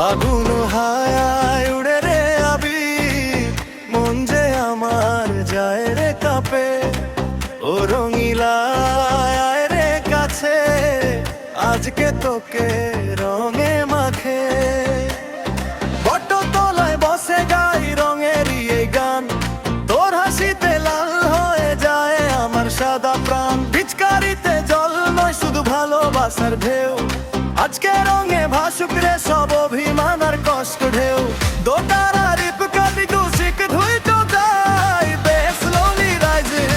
ফাগুন হায় উড়ে রে আবির, মন যে আমার যায় রে কাঁপে। ও রঙিলা আয় রে কাছে, আজকে তোকে রঙে মাখে। বটতলায় বসে গাই রঙেরই এই গান, তোর হাসিতে লাল হয়ে যায় আমার সাদা প্রাণ। পিচকারিতে জল নয় শুধু ভালোবাসার ঢেউ, আজকে রঙে ভাসুক রে সব অভিমান আর কষ্ট ঢেউ। দোতারা রিপ কাটি দুশিক ধুই তো যাই বেশ স্লোলি রাইজিং।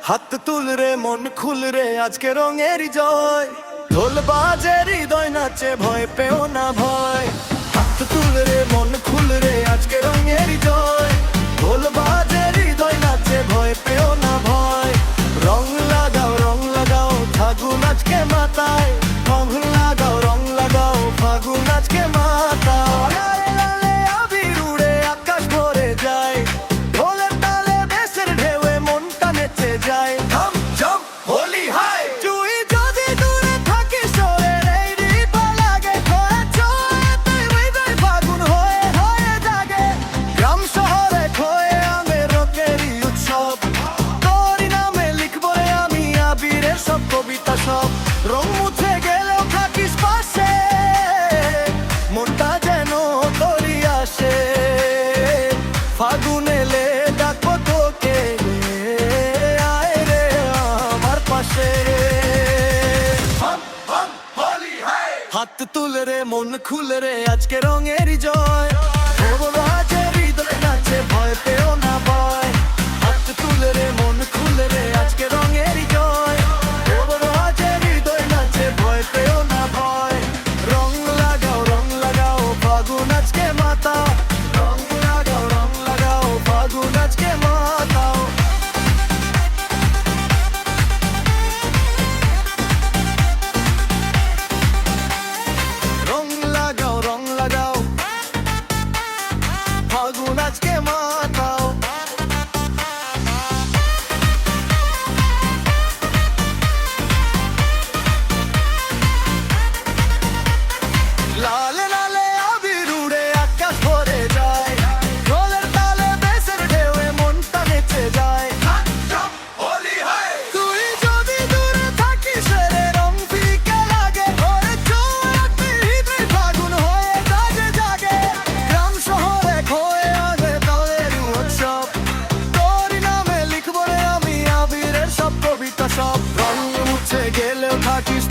হাত তুল রে মন খুল রে আজকে রঙেরই জয়, ঢোল বাজে হৃদয় নাচে ভয় পেও না ভয়। হাত তুল রে মন খুল রে আজকে রঙেরই জয়, ঢোল বাজে হৃদয় নাচে ভয় পেও না ভয়। রং লাগাও ফাগুন আজকে মাতায়, রং লাগাও ফাগুন আজকে মাতায়। লালে লালে আবির উড়ে আকাশ ভরে যায়, ঢোলের তালে দেশের ঢেউয়ে মনটা নেচে যায়। ঝম ঝম হোলি হাই, তুই যদি দূরে থাকিস ওরে এই রিপা লাগে খোঁড়া ছোঁয়া, তুই হৃদয় ফাগুন হয়ে হয়ে জাগে। গ্রাম শহরে খোয়ে আমের রঙেরই উৎসব, তোরই নামে লিখবো রে আমি আবিরের সব কবিতা সব। রং মুছে গেলেও থাকিস পাশে, মনটা যেন তোরই আসে। ফাগুন এলে ডাকবো তোকে, আয় রে আমার পাশে। হাত তুল রে মন খুল রে আজকে রঙেরই জয়, বাজে হৃদয় নাচে ভয় পেও না ভয়। হাত তুল রে মন খুল রে আজকে রঙেরই জয়, বাজে হৃদয় নাচে ভয় পেও না ভয়। রং লাগাও ফাগুন আজকে মাতাও, রং লাগাও ফাগুন আজকে মাতাও। রং লাগাও ফাগুন আজকে মাতাও। লালে লালে আবির উড়ে আকাশ ভরে যায়, ঢোলের তালে দেশের ঢেউয়ে মনটা নেচে যায়। তুই যদি দূরে থাকিস রে রং ফিকে লাগে, ভরে ছোঁয়া তুই হৃদয় ফাগুন হয়ে জাগে জাগে। গ্রাম শহরে খোয়ে আগে তাদের উৎসব, তোরই নামে লিখবো রে আমি আবিরের সব কবিতা সব। রং মুছে গেলেও থাকিস